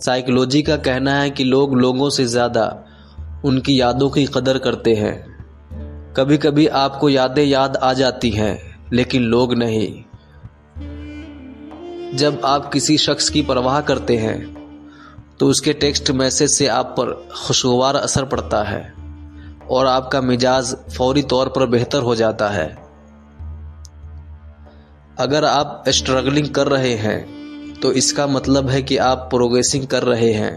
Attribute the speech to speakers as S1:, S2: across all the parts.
S1: Psychology کا کہنا ہے کہ لوگ لوگوں سے زیادہ ان کی یادوں کی قدر کرتے ہیں۔ کبھی کبھی آپ کو یادیں یاد آ جاتی ہیں لیکن لوگ نہیں۔ جب آپ کسی شخص کی پرواہ کرتے ہیں تو اس کے ٹیکسٹ میسج سے آپ پر خوشگوار اثر پڑتا ہے اور آپ کا مزاج فوری طور پر بہتر ہو جاتا ہے۔ اگر آپ اسٹرگلنگ کر رہے ہیں تو اس کا مطلب ہے کہ آپ پروگریسنگ کر رہے ہیں۔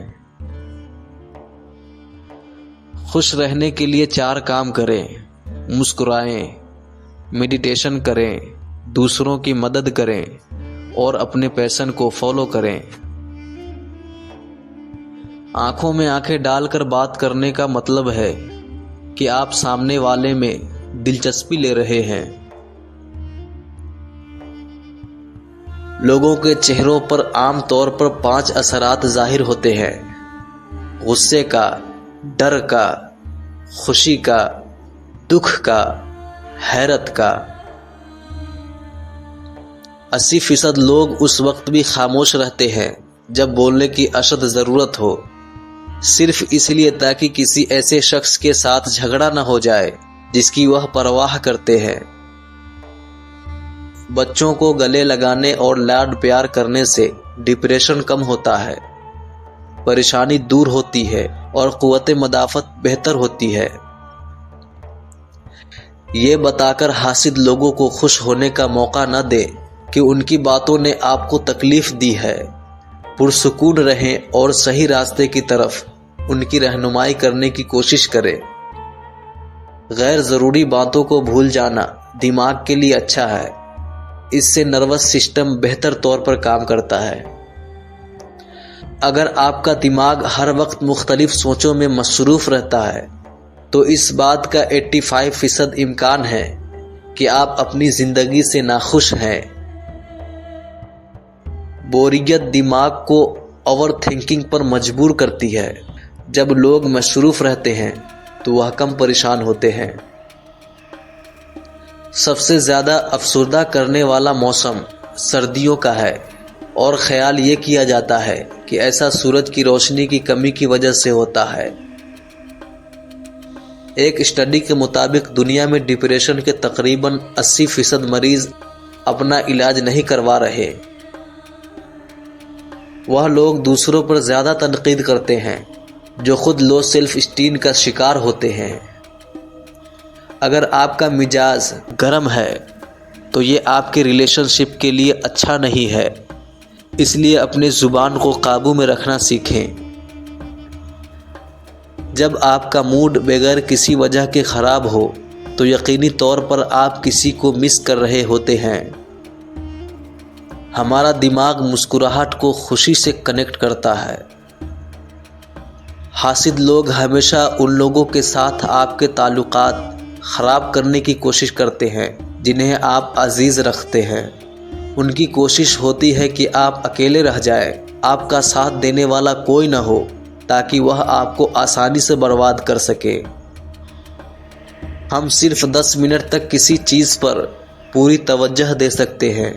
S1: خوش رہنے کے لیے 4 کام کریں: مسکرائیں، میڈیٹیشن کریں، دوسروں کی مدد کریں اور اپنے پیشن کو فالو کریں۔ آنکھوں میں آنکھیں ڈال کر بات کرنے کا مطلب ہے کہ آپ سامنے والے میں دلچسپی لے رہے ہیں۔ لوگوں کے چہروں پر عام طور پر 5 اثرات ظاہر ہوتے ہیں: غصے کا، ڈر کا، خوشی کا، دکھ کا، حیرت کا۔ 80% لوگ اس وقت بھی خاموش رہتے ہیں جب بولنے کی اشد ضرورت ہو، صرف اس لیے تاکہ کسی ایسے شخص کے ساتھ جھگڑا نہ ہو جائے جس کی وہ پرواہ کرتے ہیں۔ بچوں کو گلے لگانے اور لاڈ پیار کرنے سے ڈپریشن کم ہوتا ہے، پریشانی دور ہوتی ہے اور قوت مدافعت بہتر ہوتی ہے۔ یہ بتا کر حاسد لوگوں کو خوش ہونے کا موقع نہ دیں کہ ان کی باتوں نے آپ کو تکلیف دی ہے۔ پرسکون رہیں اور صحیح راستے کی طرف ان کی رہنمائی کرنے کی کوشش کریں۔ غیر ضروری باتوں کو بھول جانا دماغ کے لیے اچھا ہے، اس سے نروس سسٹم بہتر طور پر کام کرتا ہے۔ اگر آپ کا دماغ ہر وقت مختلف سوچوں میں مصروف رہتا ہے تو اس بات کا 85% امکان ہے کہ آپ اپنی زندگی سے ناخوش ہیں۔ بوریت دماغ کو اوور تھنکنگ پر مجبور کرتی ہے۔ جب لوگ مصروف رہتے ہیں تو وہ کم پریشان ہوتے ہیں۔ سب سے زیادہ افسردہ کرنے والا موسم سردیوں کا ہے اور خیال یہ کیا جاتا ہے کہ ایسا سورج کی روشنی کی کمی کی وجہ سے ہوتا ہے۔ ایک اسٹڈی کے مطابق دنیا میں ڈپریشن کے تقریباً 80% مریض اپنا علاج نہیں کروا رہے۔ وہ لوگ دوسروں پر زیادہ تنقید کرتے ہیں جو خود لو سیلف اسٹیم کا شکار ہوتے ہیں۔ اگر آپ کا مزاج گرم ہے تو یہ آپ کے ریلیشن شپ کے لیے اچھا نہیں ہے، اس لیے اپنی زبان کو قابو میں رکھنا سیکھیں۔ جب آپ کا موڈ بغیر کسی وجہ کے خراب ہو تو یقینی طور پر آپ کسی کو مس کر رہے ہوتے ہیں۔ ہمارا دماغ مسکراہٹ کو خوشی سے کنیکٹ کرتا ہے۔ حاسد لوگ ہمیشہ ان لوگوں کے ساتھ آپ کے تعلقات خراب کرنے کی کوشش کرتے ہیں جنہیں آپ عزیز رکھتے ہیں۔ ان کی کوشش ہوتی ہے کہ آپ اکیلے رہ جائیں، آپ کا ساتھ دینے والا کوئی نہ ہو تاکہ وہ آپ کو آسانی سے برباد کر سکے۔ ہم صرف 10 منٹ تک کسی چیز پر پوری توجہ دے سکتے ہیں۔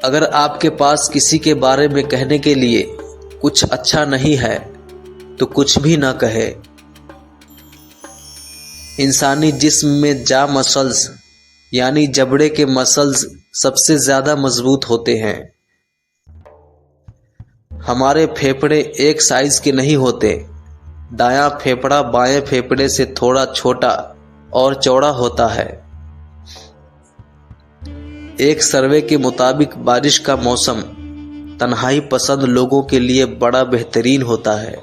S1: اگر آپ کے پاس کسی کے بارے میں کہنے کے لیے کچھ اچھا نہیں ہے تو کچھ بھی نہ کہے۔ انسانی جسم میں جا مسلز یعنی جبڑے کے مسلز سب سے زیادہ مضبوط ہوتے ہیں۔ ہمارے پھیپھڑے ایک سائز کے نہیں ہوتے۔ دایاں پھیپھڑا بائیں پھیپھڑے سے تھوڑا چھوٹا اور چوڑا ہوتا ہے۔ ایک سروے کے مطابق بارش کا موسم تنہائی پسند لوگوں کے لیے بڑا بہترین ہوتا ہے۔